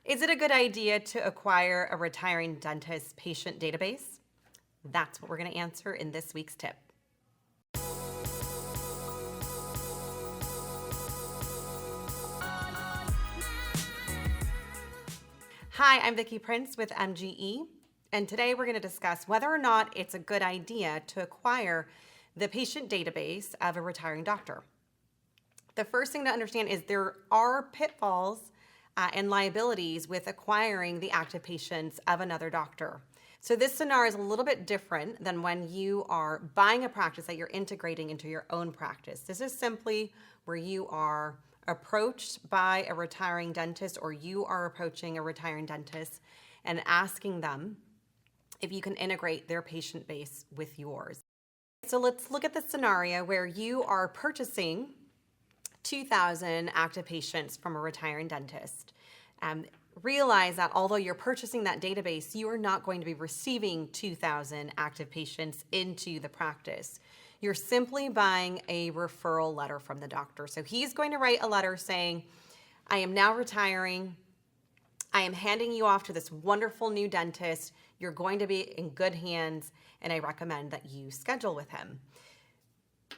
Is it a good idea to acquire a retiring dentist patient database? That's what we're going to answer in this week's tip. Hi, I'm Vicky Prince with MGE, and today we're going to discuss whether or not it's a good idea to acquire the patient database of a retiring doctor. The first thing to understand is there are pitfalls and liabilities with acquiring the active patients of another doctor. So this scenario is a little bit different than when you are buying a practice that you're integrating into your own practice. This is simply where you are approached by a retiring dentist, or you are approaching a retiring dentist and asking them if you can integrate their patient base with yours. So let's look at the scenario where you are purchasing 2,000 active patients from a retiring dentist. Realize that although you're purchasing that database, you are not going to be receiving 2,000 active patients into the practice. You're simply buying a referral letter from the doctor. So he's going to write a letter saying, I am now retiring. I am handing you off to this wonderful new dentist. You're going to be in good hands, and I recommend that you schedule with him.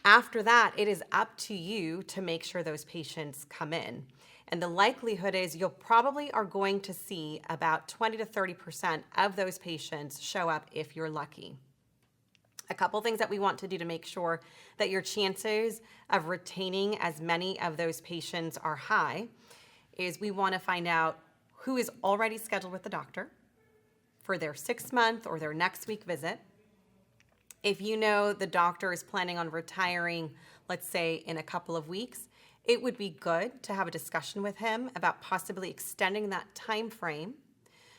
After that, it is up to you to make sure those patients come in. And the likelihood is you'll probably are going to see about 20 to 30% of those patients show up if you're lucky. A couple things that we want to do to make sure that your chances of retaining as many of those patients are high is we want to find out who is already scheduled with the doctor for their 6-month or their next week visit. If you know the doctor is planning on retiring, let's say in a couple of weeks, it would be good to have a discussion with him about possibly extending that time frame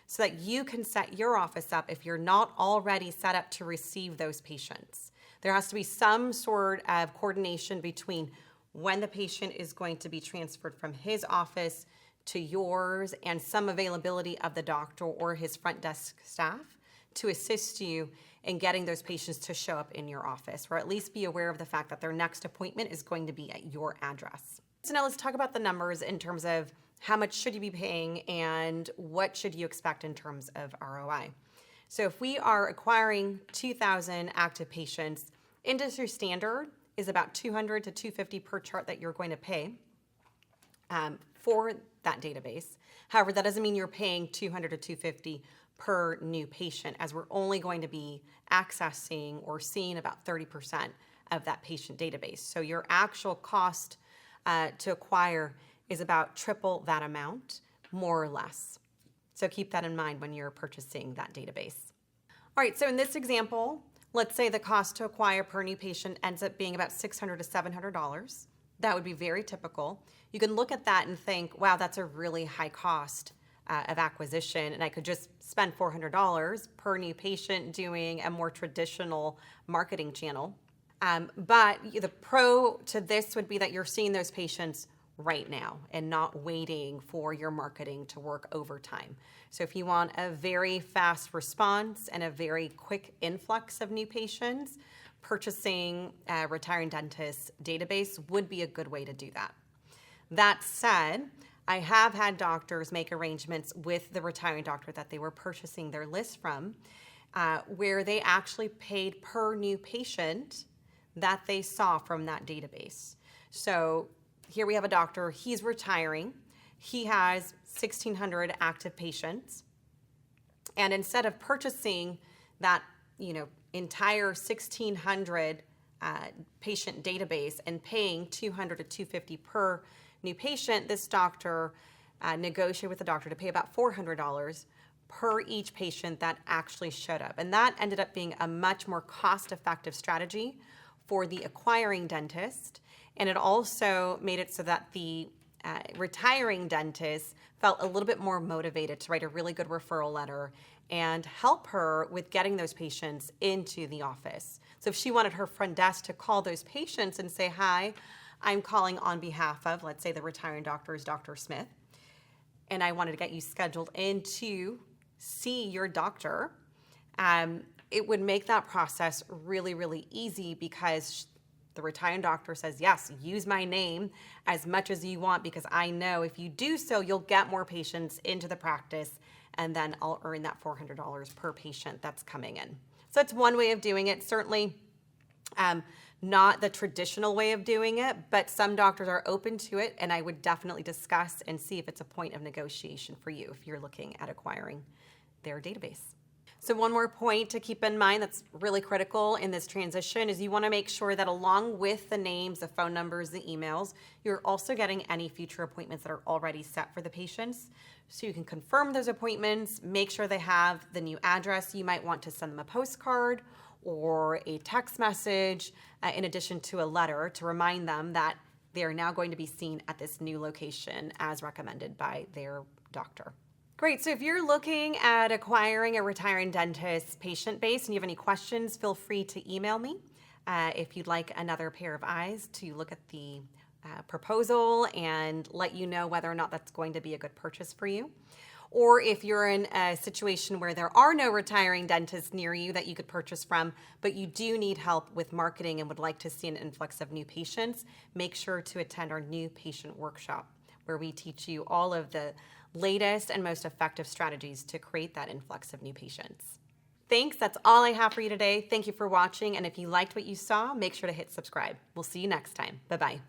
so that you can set your office up if you're not already set up to receive those patients. There has to be some sort of coordination between when the patient is going to be transferred from his office to yours and some availability of the doctor or his front desk staff to assist you in getting those patients to show up in your office, or at least be aware of the fact that their next appointment is going to be at your address. So now let's talk about the numbers in terms of how much should you be paying and what should you expect in terms of ROI. So if we are acquiring 2,000 active patients, industry standard is about $200 to $250 per chart that you're going to pay for that database. However, that doesn't mean you're paying $200 to $250 per new patient, as we're only going to be accessing or seeing about 30% of that patient database. So your actual cost to acquire is about triple that amount, more or less. So keep that in mind when you're purchasing that database. All right, so in this example, let's say the cost to acquire per new patient ends up being about $600 to $700. That would be very typical. You can look at that and think, wow, that's a really high cost of acquisition, and I could just spend $400 per new patient doing a more traditional marketing channel. But the pro to this would be that you're seeing those patients right now and not waiting for your marketing to work overtime. So if you want a very fast response and a very quick influx of new patients, purchasing a retiring dentist database would be a good way to do that. That said, I have had doctors make arrangements with the retiring doctor that they were purchasing their list from, where they actually paid per new patient that they saw from that database. So here we have a doctor, he's retiring, he has 1,600 active patients, and instead of purchasing that entire 1,600 patient database and paying $200 to $250 per new patient, this doctor negotiated with the doctor to pay about $400 per each patient that actually showed up. And that ended up being a much more cost-effective strategy for the acquiring dentist. And it also made it so that the retiring dentist felt a little bit more motivated to write a really good referral letter and help her with getting those patients into the office. So if she wanted her front desk to call those patients and say, hi, I'm calling on behalf of, let's say the retiring doctor is Dr. Smith, and I wanted to get you scheduled in to see your doctor, it would make that process really, really easy because The retiring doctor says, yes, use my name as much as you want because I know if you do so, you'll get more patients into the practice and then I'll earn that $400 per patient that's coming in. So it's one way of doing it. Certainly not the traditional way of doing it, but some doctors are open to it, and I would definitely discuss and see if it's a point of negotiation for you if you're looking at acquiring their database. So one more point to keep in mind that's really critical in this transition is you want to make sure that along with the names, the phone numbers, the emails, you're also getting any future appointments that are already set for the patients. So you can confirm those appointments, make sure they have the new address. You might want to send them a postcard or a text message in addition to a letter to remind them that they are now going to be seen at this new location as recommended by their doctor. Great, so if you're looking at acquiring a retiring dentist patient base and you have any questions, feel free to email me. If you'd like another pair of eyes to look at the proposal and let you know whether or not that's going to be a good purchase for you. Or if you're in a situation where there are no retiring dentists near you that you could purchase from, but you do need help with marketing and would like to see an influx of new patients, make sure to attend our new patient workshop where we teach you all of the latest and most effective strategies to create that influx of new patients. Thanks, that's all I have for you today. Thank you for watching, and if you liked what you saw, make sure to hit subscribe. We'll see you next time. Bye-bye.